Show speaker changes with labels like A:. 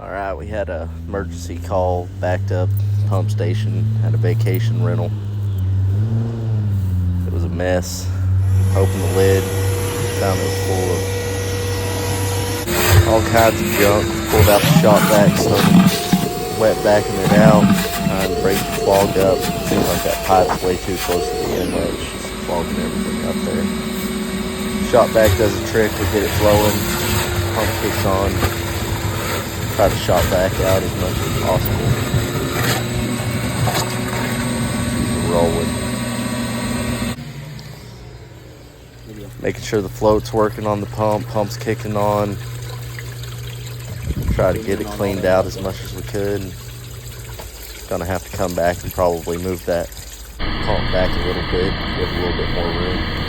A: All right, we had a emergency call, backed up pump station at a vacation rental. It was a mess. Opened the lid, found it was full of all kinds of junk. Pulled out the shop vac, started wet backing it out, trying to break the clog up. Seems like that pipe's way too close to the inlet. It's just clogging everything up there. Shop vac does a trick. We get it flowing, pump kicks on. Try to shop back out as much as possible. Keep it rolling. Making sure the float's working on the pump, pump's kicking on. Try to get it cleaned out as much as we could. Gonna have to come back and probably move that pump back a little bit, give it a little bit more room.